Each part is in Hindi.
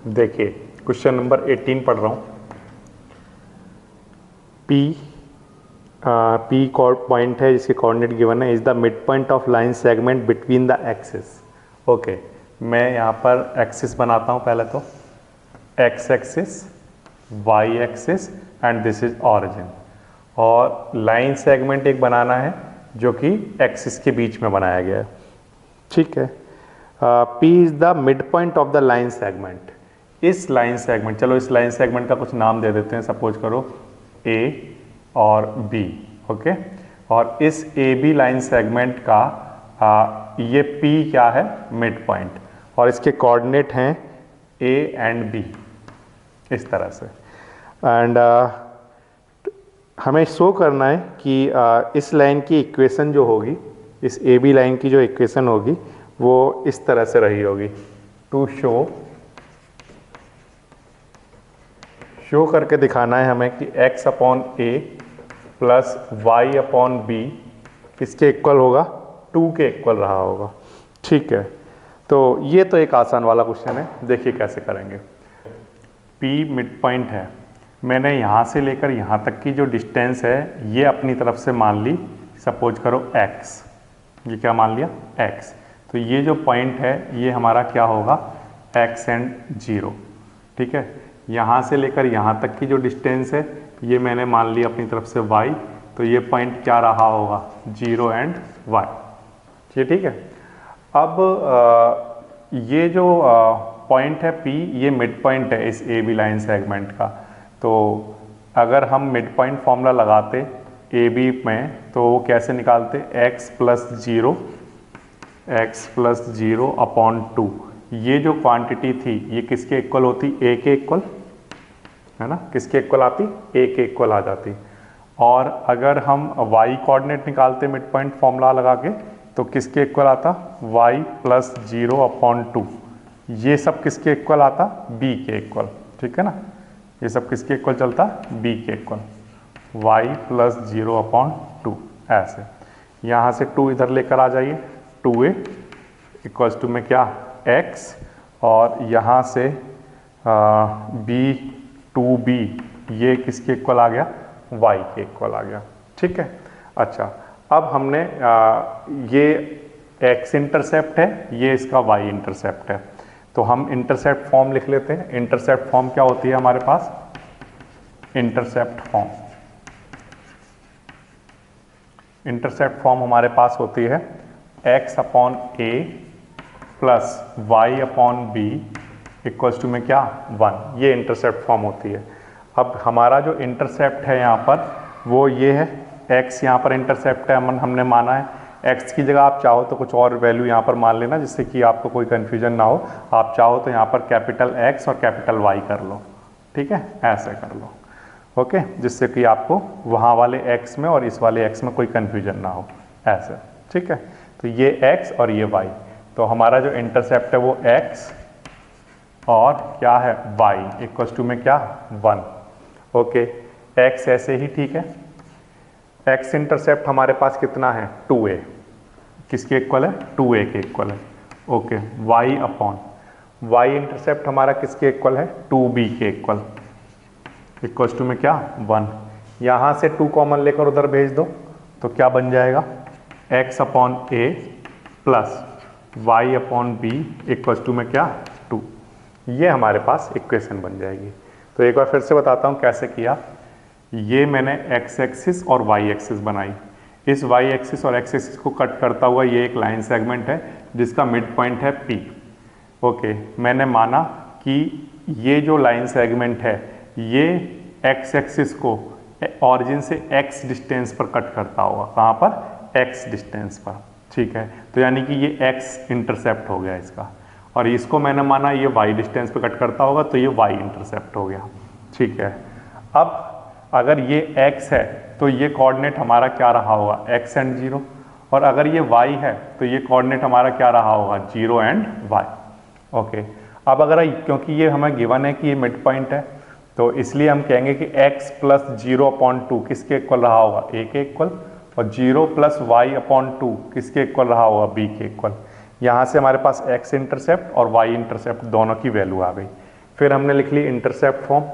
देखिए क्वेश्चन नंबर 18 पढ़ रहा हूँ। पी पॉइंट है जिसके कोऑर्डिनेट गिवन है, is the mid point of line segment between the axis. Okay, मैं यहाँ पर एक्सिस बनाता हूँ पहले तो, X axis, Y axis and this is origin. और लाइन सेगमेंट एक बनाना है जो कि एक्सिस के बीच में बनाया गया है। ठीक है, P is the mid point of the line segment. इस लाइन सेगमेंट, चलो इस लाइन सेगमेंट का कुछ नाम दे देते हैं, सपोज करो ए और बी। ओके, और इस ए बी लाइन सेगमेंट का ये पी क्या है, मिड पॉइंट, और इसके कोऑर्डिनेट हैं ए एंड बी इस तरह से। एंड हमें शो करना है कि इस लाइन की इक्वेशन जो होगी, इस ए बी लाइन की जो इक्वेशन होगी वो इस तरह से रही होगी। टू शो करके दिखाना है हमें कि x अपॉन ए प्लस वाई अपॉन बी किसके इक्वल होगा, 2 के इक्वल रहा होगा। ठीक है, तो ये तो एक आसान वाला क्वेश्चन है, देखिए कैसे करेंगे। P मिड पॉइंट है, मैंने यहाँ से लेकर यहाँ तक की जो डिस्टेंस है ये अपनी तरफ से मान ली, सपोज करो x, ये क्या मान लिया x। तो ये जो पॉइंट है ये हमारा क्या होगा, x एंड 0। ठीक है, यहाँ से लेकर यहाँ तक की जो डिस्टेंस है ये मैंने मान लिया अपनी तरफ से y, तो ये पॉइंट क्या रहा होगा, 0 एंड y। ये ठीक है। अब ये जो पॉइंट है P, ये मिड पॉइंट है इस ए बी लाइन सेगमेंट का। तो अगर हम मिड पॉइंट फॉर्मूला लगाते ए बी में तो वो कैसे निकालते, x प्लस जीरो अपॉन 2। ये जो क्वांटिटी थी ये किसके इक्वल होती, a के इक्वल, है ना, किसके इक्वल आती, a के इक्वल आ जाती। और अगर हम y कोऑर्डिनेट निकालते मिड पॉइंट फॉर्मूला लगा के तो किसके इक्वल आता, y प्लस 0 अपॉन 2। ये सब किसके इक्वल आता, b के इक्वल। ठीक है ना, ये सब किसके इक्वल चलता, b के इक्वल, y प्लस 0 अपॉन 2 ऐसे। यहाँ से 2 इधर लेकर आ जाइए, 2a इक्वल्स टू में क्या x, और यहाँ से b 2b ये किसके इक्वल आ गया, y के इक्वल आ गया। ठीक है, अच्छा अब हमने ये x इंटरसेप्ट है, ये इसका y इंटरसेप्ट है, तो हम इंटरसेप्ट फॉर्म लिख लेते हैं। इंटरसेप्ट फॉर्म क्या होती है हमारे पास, इंटरसेप्ट फॉर्म हमारे पास होती है x upon a plus y upon b equals to में क्या 1। ये इंटरसेप्ट फॉर्म होती है। अब हमारा जो इंटरसेप्ट है यहाँ पर वो ये है, x यहाँ पर इंटरसेप्ट है, हमने माना है। x की जगह आप चाहो तो कुछ और वैल्यू यहाँ पर मान लेना जिससे कि आपको कोई कन्फ्यूजन ना हो। आप चाहो तो यहाँ पर कैपिटल X और कैपिटल Y कर लो। ठीक है, ऐसे कर लो। ओके, जिससे कि आपको वहाँ वाले x में और इस वाले x में कोई कन्फ्यूजन ना हो, ऐसे। ठीक है, तो ये x और ये y, तो हमारा जो इंटरसेप्ट है वो x और क्या है y इक्वल्स टू में क्या 1। ओके, x ऐसे ही ठीक है। x इंटरसेप्ट हमारे पास कितना है 2a, किसके इक्वल है 2a के इक्वल है। Okay, y upon y intercept हमारा किसके इक्वल है 2b के इक्वल, इक्वल्स टू में क्या 1। यहाँ से 2 कॉमन लेकर उधर भेज दो तो क्या बन जाएगा, x upon a plus y upon b equals to में क्या 2। ये हमारे पास इक्वेशन बन जाएगी। तो एक बार फिर से बताता हूँ कैसे किया। ये मैंने x एक्सिस और y एक्सिस बनाई। इस y एक्सिस और x एक्सिस को कट करता हुआ ये एक लाइन सेगमेंट है जिसका मिड पॉइंट है P। ओके, मैंने माना कि ये जो लाइन सेगमेंट है ये x एक्सिस को ऑरिजिन से x डिस्टेंस पर कट करता होगा, कहाँ पर, x डिस्टेंस पर। ठीक है, तो यानी कि ये x इंटरसेप्ट हो गया इसका, और इसको मैंने माना ये y डिस्टेंस पे कट करता होगा, तो ये y इंटरसेप्ट हो गया। ठीक है, अब अगर ये x है तो ये कोऑर्डिनेट हमारा क्या रहा होगा, x एंड 0, और अगर ये y है तो ये कोऑर्डिनेट हमारा क्या रहा होगा, 0 एंड y। ओके, अब अगर क्योंकि ये हमें गिवन है कि ये मिड पॉइंट है तो इसलिए हम कहेंगे कि x प्लस 0 अपॉन 2 किसके इक्वल रहा होगा, a के इक्वल, और 0 प्लस y अपॉन 2 किसके इक्वल रहा होगा, b के इक्वल। यहाँ से हमारे पास x इंटरसेप्ट और y इंटरसेप्ट दोनों की वैल्यू आ गई। फिर हमने लिख ली इंटरसेप्ट फॉर्म।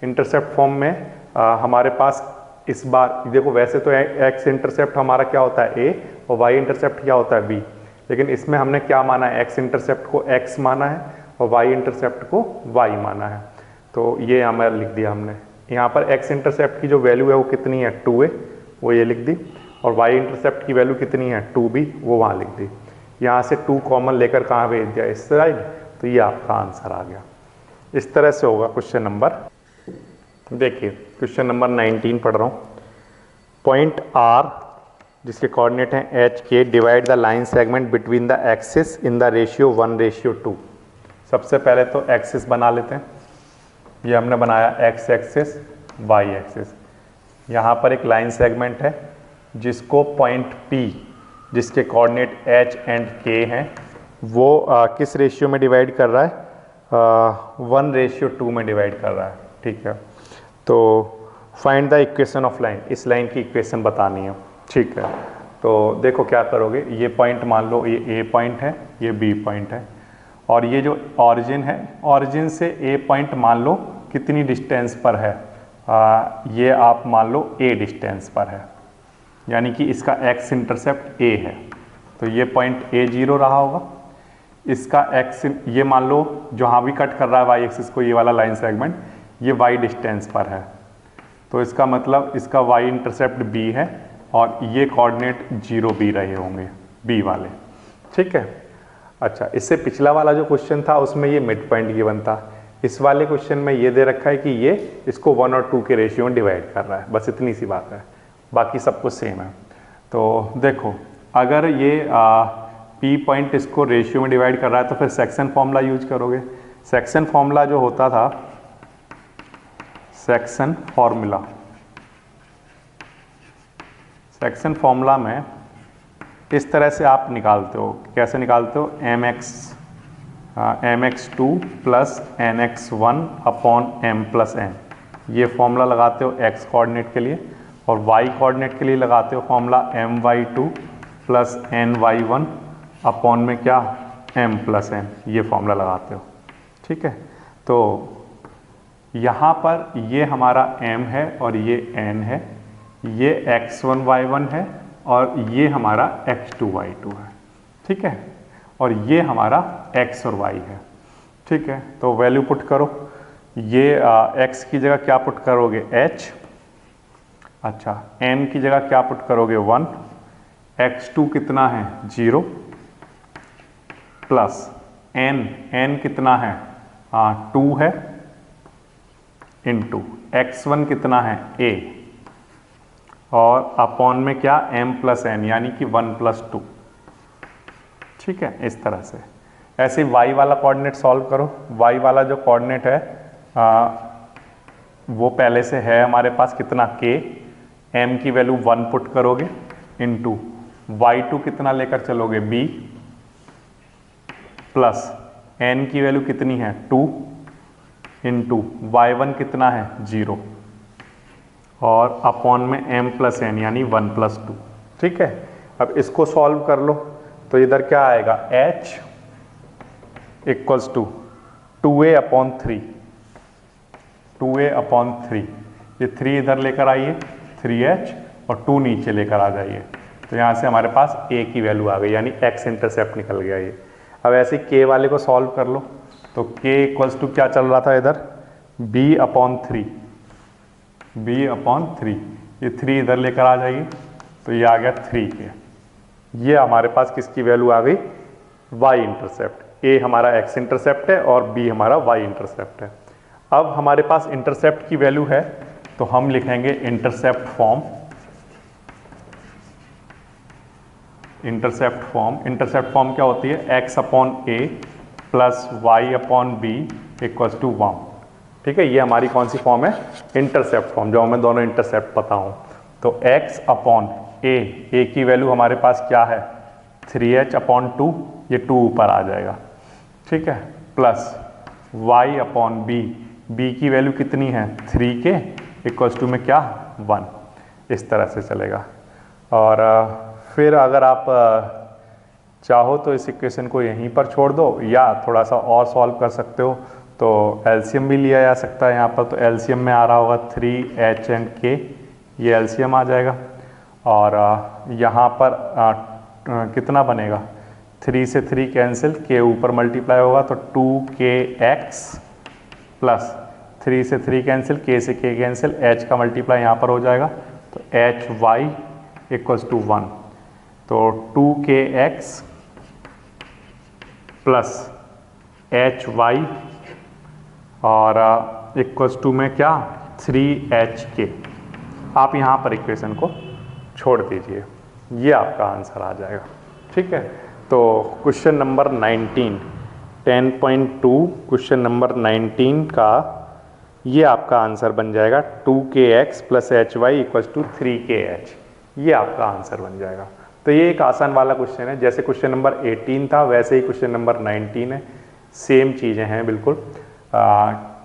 इंटरसेप्ट फॉर्म में हमारे पास इस बार देखो, वैसे तो एक्स इंटरसेप्ट हमारा क्या होता है a और वाई इंटरसेप्ट क्या होता है b, लेकिन इसमें हमने क्या माना है, एक्स इंटरसेप्ट को x माना है और वाई इंटरसेप्ट को y माना है। तो ये हमारा लिख दिया हमने। यहाँ पर एक्स इंटरसेप्ट की जो वैल्यू है वो कितनी है 2a, वो ये लिख दी, और वाई इंटरसेप्ट की वैल्यू कितनी है 2b, वो वहाँ लिख दी। यहाँ से 2 कॉमन लेकर कहाँ भेज दिया, इस साइड, तो ये आपका आंसर आ गया। इस तरह से होगा क्वेश्चन नंबर। देखिए क्वेश्चन नंबर 19 पढ़ रहा हूँ। पॉइंट R जिसके कोऑर्डिनेट हैं h के, divide the line segment between the axis in the ratio 1:2। सबसे पहले तो एक्सिस बना लेते हैं। ये हमने बनाया x एक्सिस y एक्सिस। यहाँ पर एक लाइन सेगमेंट है जिसको पॉइंट P जिसके कोऑर्डिनेट h एंड k हैं, वो किस रेशियो में डिवाइड कर रहा है, 1:2 में डिवाइड कर रहा है। ठीक है, तो find the equation of line, इस लाइन की इक्वेशन बतानी है। ठीक है, तो देखो क्या करोगे, ये पॉइंट मान लो ये A पॉइंट है, ये B पॉइंट है, और ये जो ऑरिजिन है, ऑरिजिन से A पॉइंट मान लो कितनी डिस्टेंस पर है, ये आप मान लो A डिस्टेंस पर है, यानी कि इसका x इंटरसेप्ट A है, तो ये पॉइंट A0 रहा होगा। इसका x, ये मान लो जहाँ भी कट कर रहा है y एक्सिस को, ये वाला लाइन सेगमेंट, ये y डिस्टेंस पर है, तो इसका मतलब इसका y इंटरसेप्ट b है और ये कोऑर्डिनेट 0b रहे होंगे, b वाले। ठीक है, अच्छा, इससे पिछला वाला जो क्वेश्चन था उसमें ये मिड पॉइंट गिवन था। इस वाले क्वेश्चन में ये दे रखा है कि ये इसको 1 और 2 के रेशियो में डिवाइड कर रहा है, बस इतनी सी बात है, बाकी सब कुछ सेम है। तो देखो, अगर ये p पॉइंट इसको रेशियो में डिवाइड कर रहा है तो फिर सेक्शन फॉर्मूला यूज करोगे। सेक्शन फॉर्मूला जो होता था, सेक्शन फॉर्मूला, सेक्शन फॉर्मूला में इस तरह से आप निकालते हो। कैसे निकालते हो, mx2 plus nx1 upon m plus n, ये फॉर्मूला लगाते हो x कोऑर्डिनेट के लिए, और y कोऑर्डिनेट के लिए लगाते हो formula my2 plus ny1 upon में क्या, m प्लस n, ये फॉर्मूला लगाते हो। ठीक है, तो यहाँ पर ये हमारा m है और ये n है, ये x1 y1 है और ये हमारा x2 y2 है। ठीक है, और ये हमारा x और y है। ठीक है, तो वैल्यू पुट करो, ये x की जगह क्या पुट करोगे, h, अच्छा, n की जगह क्या पुट करोगे, 1, x2 कितना है 0, प्लस n कितना है 2 है, इंटू x1 कितना है a, और अपॉन में क्या, m प्लस n, यानी कि 1 प्लस 2। ठीक है, इस तरह से। ऐसे y वाला कोऑर्डिनेट सॉल्व करो। y वाला जो कोऑर्डिनेट है वो पहले से है हमारे पास, कितना, k, m की वैल्यू 1 पुट करोगे, इंटू y2 कितना लेकर चलोगे, b, प्लस n की वैल्यू कितनी है 2, इंटू y1 कितना है 0, और अपॉन में m प्लस n यानी 1 प्लस 2। ठीक है, अब इसको सॉल्व कर लो, तो इधर क्या आएगा, h equals to 2a upon 3, 2a upon 3, ये 3 इधर लेकर आइए, 3h, और 2 नीचे लेकर आ जाइए, तो यहाँ से हमारे पास a की वैल्यू आ गई, यानी x इंटरसेप्ट निकल गया ये। अब ऐसे k वाले को सॉल्व कर लो, तो k इक्वल्स टू क्या चल रहा था इधर, b अपॉन 3, b अपॉन 3, ये 3 इधर लेकर आ जाइए, तो ये आ गया 3k। ये हमारे पास किसकी वैल्यू आ गई, y इंटरसेप्ट। a हमारा x इंटरसेप्ट है और b हमारा y इंटरसेप्ट है। अब हमारे पास इंटरसेप्ट की वैल्यू है, तो हम लिखेंगे intercept form. Intercept form, intercept form क्या होती है, x upon a plus y upon b equals to 1। ठीक है, ये हमारी कौन सी फॉर्म है, इंटरसेप्ट फॉर्म, जो हमें दोनों इंटरसेप्ट पता हो। तो x अपॉन a की वैल्यू हमारे पास क्या है, 3h अपॉन 2, ये 2 ऊपर आ जाएगा। ठीक है, प्लस y अपॉन b की वैल्यू कितनी है 3k इक्वल्स टू में क्या, 1। इस तरह से चलेगा। और फिर अगर आप चाहो तो इस इक्वेशन को यहीं पर छोड़ दो, या थोड़ा सा और सॉल्व कर सकते हो, तो एलसीएम भी लिया जा सकता है यहाँ पर। तो एलसीएम में आ रहा होगा 3h एंड k, ये एलसीएम आ जाएगा। और यहाँ पर कितना बनेगा, 3 से 3 कैंसिल, k ऊपर मल्टीप्लाई होगा तो 2kx प्लस 3 से 3 कैंसिल, k से k कैंसिल, h का मल्टीप्लाई यहाँ पर हो जाएगा तो hy इक्वल्स टू 1। तो 2kx प्लस hy और इक्वल्स टू में क्या 3hk। आप यहाँ पर इक्वेशन को छोड़ दीजिए, ये आपका आंसर आ जाएगा। ठीक है, तो क्वेश्चन नंबर 19 10.2 क्वेश्चन नंबर 19 का ये आपका आंसर बन जाएगा 2kx plus hy equals to 3kh, ये आपका आंसर बन जाएगा। तो ये एक आसान वाला क्वेश्चन है, जैसे क्वेश्चन नंबर 18 था वैसे ही क्वेश्चन नंबर 19 है, सेम चीज़ें हैं बिल्कुल।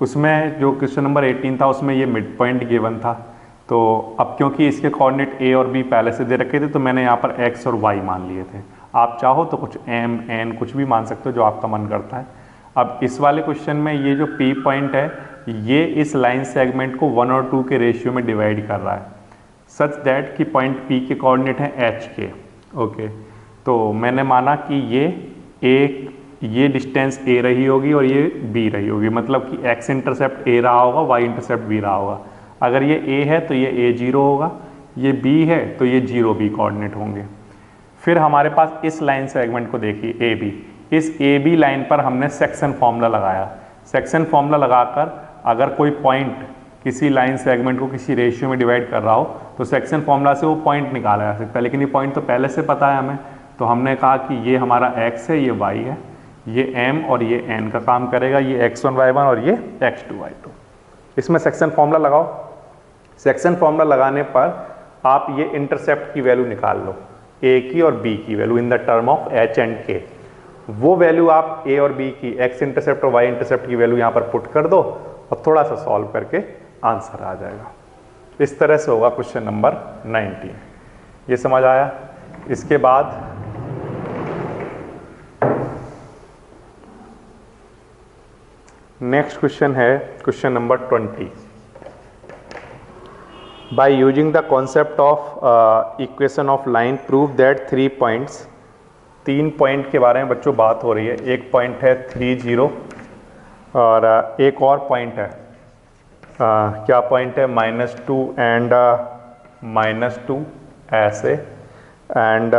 उसमें जो क्वेश्चन नंबर 18 था उसमें ये मिड पॉइंट गिवन था, तो अब क्योंकि इसके कोऑर्डिनेट a और b पहले से दे रखे थे तो मैंने यहाँ पर x और y मान लिए थे। आप चाहो तो कुछ m n कुछ भी मान सकते हो जो आपका मन करता है। अब इस वाले क्वेश्चन में ये जो p पॉइंट है ये इस लाइन सेगमेंट को 1 और 2 के रेशियो में डिवाइड कर रहा है, सच दैट कि पॉइंट p के कोऑर्डिनेट हैं h के। ओके, तो मैंने माना कि ये डिस्टेंस a रही होगी और ये b रही होगी, मतलब कि x इंटरसेप्ट a रहा होगा, y इंटरसेप्ट b रहा होगा। अगर ये a है तो ये a0 होगा, ये b है तो ये 0b कोऑर्डिनेट होंगे। फिर हमारे पास इस लाइन सेगमेंट को देखिए AB, इस AB लाइन पर हमने सेक्शन फॉर्मूला लगाया। सेक्शन फॉर्मूला लगाकर अगर कोई पॉइंट किसी लाइन सेगमेंट को किसी रेशियो में डिवाइड कर रहा हो तो सेक्शन फॉर्मूला से वो पॉइंट निकाला जा सकता है, लेकिन ये पॉइंट तो पहले से पता है हमें। तो हमने कहा कि ये हमारा x है, ये y है, ये m और ये n का काम करेगा, ये x1 y1 और ये x2 y2। इसमें सेक्शन फॉर्मूला लगाओ। सेक्शन फॉर्मूला लगाने पर आप ये इंटरसेप्ट की वैल्यू निकाल लो, a की और b की value in the term of h and k। वो वैल्यू आप a और b की, x इंटरसेप्ट और y इंटरसेप्ट की वैल्यू यहाँ पर पुट कर दो और थोड़ा सा सॉल्व करके आंसर आ जाएगा। इस तरह से होगा क्वेश्चन नंबर 19। ये समझ आया? इसके बाद नेक्स्ट क्वेश्चन है question number 20। By using the concept of equation of line prove that 3 points, 3 point के बारे में बच्चों बात हो रही है। एक पॉइंट है 3 0 और एक और पॉइंट है क्या पॉइंट है -2 एंड -2 ऐसे एंड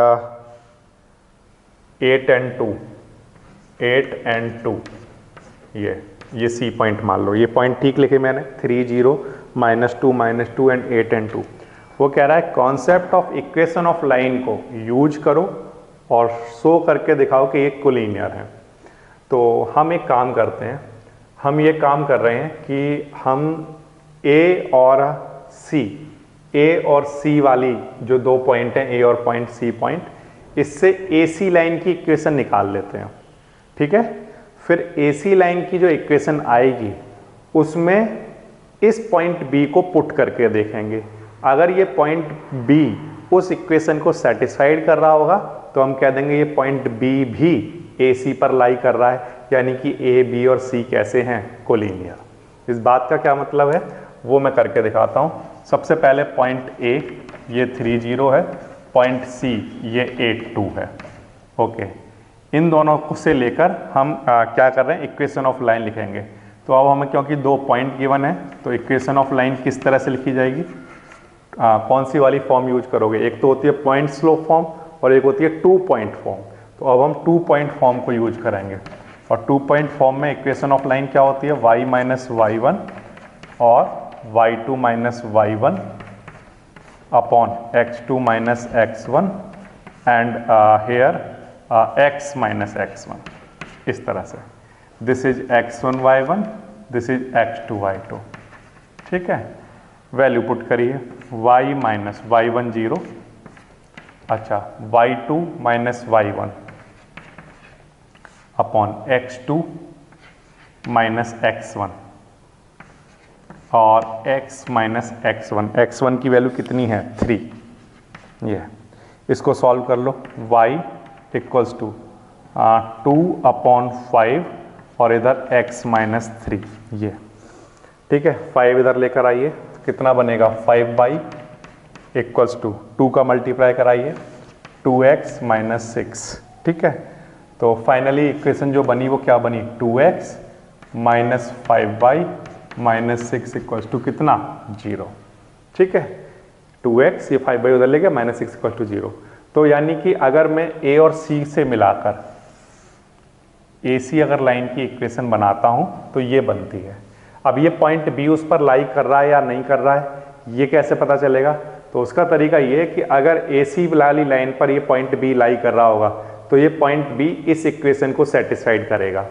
8 एंड 2, 8 एंड 2, ये सी पॉइंट मान लो। ये पॉइंट ठीक लिखे मैंने, 3 0 -2 एंड 8 एंड 2। वो कह रहा है concept of equation of line को यूज करो और शो करके दिखाओ कि ये कोलिनियर है। तो हम एक काम करते हैं, हम ये काम कर रहे हैं कि हम A और C वाली जो 2 पॉइंट हैं, A और पॉइंट C पॉइंट, इससे AC लाइन की इक्वेशन निकाल लेते हैं। ठीक है, फिर AC लाइन की जो इक्वेशन आएगी उसमें इस पॉइंट B को पुट करके देखेंगे। अगर ये पॉइंट B उस इक्वेशन को सेटिस्फाइड कर रहा होगा तो हम कह देंगे ये पॉइंट B भी AC पर लाई कर रहा है, यानी कि A, B और C कैसे हैं, कोलिनियर। इस बात का क्या मतलब है वो मैं करके दिखाता हूँ। सबसे पहले पॉइंट A ये 3 0 है, पॉइंट C ये 8 2 है। ओके, इन दोनों को से लेकर हम क्या कर रहे हैं, इक्वेशन ऑफ लाइन लिखेंगे। तो अब हमें क्योंकि 2 पॉइंट गिवन है तो इक्वेशन ऑफ लाइन किस तरह से लिखी जाएगी, कौन सी वाली फॉर्म यूज करोगे? एक तो होती है पॉइंट स्लोप फॉर्म और एक होती है 2 पॉइंट फॉर्म। तो अब हम 2 पॉइंट फॉर्म को यूज करेंगे और 2 पॉइंट फॉर्म में इक्वेशन ऑफ लाइन क्या होती है, y माइनस y1 और y2 minus y1 upon x2 minus x1 and here x minus x1। इस तरह से this is x1 y1, this is x2 y2। ठीक है, वैल्यू पुट करिए, y माइनस y1 0, अच्छा y2 minus y1 upon x2 minus x1 और x माइनस x1। x1 की वैल्यू कितनी है, 3। ये इसको सॉल्व कर लो, y इक्वल्स टू 2 अपॉन 5 और इधर x माइनस 3 ये, ठीक है। 5 इधर लेकर आइए, कितना बनेगा 5y इक्वल्स टू 2 का मल्टीप्लाई कराइए 2x माइनस 6, ठीक है। तो फाइनली इक्वेशन जो बनी वो क्या बनी 2x minus 5y minus 6 equals to कितना 0, ठीक है। 2x ये 5y उधर ले गया माइनस 6 इक्वल्स टू 0। तो यानी कि अगर मैं a और c से मिलाकर AC अगर लाइन की इक्वेशन बनाता हूं तो ये बनती है। अब ये पॉइंट B उस पर लाई कर रहा है या नहीं कर रहा है, ये कैसे पता चलेगा? तो उसका तरीका ये है कि अगर AC वाली लाइन पर ये पॉइंट B लाई कर रहा होगा तो ये पॉइंट B इस इक्वेशन को सेटिस्फाइड करेगा,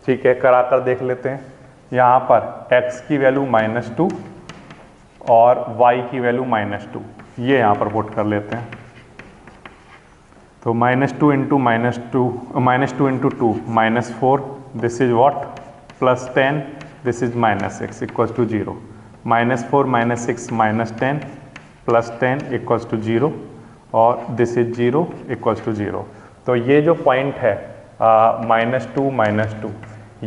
ठीक है। करा कर देख लेते हैं। यहाँ पर x की वैल्यू -2 और y की वैल्यू -2, ये यहाँ पर पुट कर लेते हैं। तो -2 into -2 into 2 -4, this is what +10, this is -6 equals to 0। -4 -6 -10 +10 equals to 0 और दिस इज 0 इक्वल्स टू 0। तो ये जो पॉइंट है -2 -2,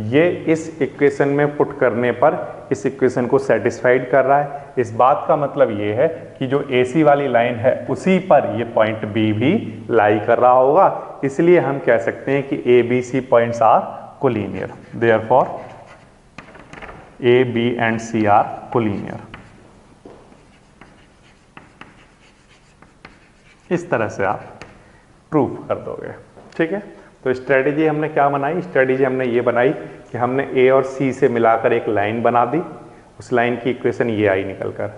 ये इस इक्वेशन में पुट करने पर इस इक्वेशन को सेटिस्फाइड कर रहा है। इस बात का मतलब ये है कि जो AC वाली लाइन है उसी पर ये पॉइंट B भी लाई कर रहा होगा, इसलिए हम कह सकते हैं कि ABC points are collinear, therefore A, B and C are collinear. इस तरह से आप प्रूव कर दोगे, ठीक है। तो स्ट्रेटेजी हमने क्या बनाई? स्ट्रेटेजी हमने ये बनाई कि हमने A और C से मिलाकर एक लाइन बना दी, उस लाइन की इक्वेशन ये आई निकल कर,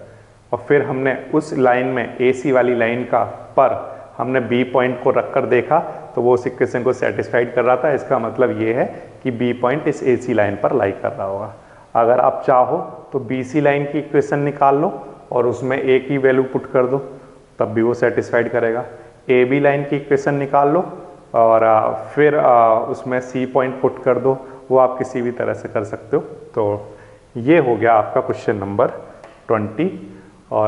और फिर हमने उस लाइन में AC वाली लाइन का पर हमने B पॉइंट को रखकर देखा तो वो उस इक्वेशन को सेटिस्फाइड कर रहा था। इसका मतलब ये है कि B पॉइंट इस AC लाइन पर लाई कर रहा होगा। अगर आप चाहो तो BC लाइन की इक्वेशन निकाल लो और उसमें A की वैल्यू पुट कर दो, तब भी वो सेटिस्फाइड करेगा। AB लाइन की इक्वेशन निकाल लो और फिर उसमें C पॉइंट पुट कर दो, वो आप किसी भी तरह से कर सकते हो। तो ये हो गया आपका क्वेश्चन नंबर 20।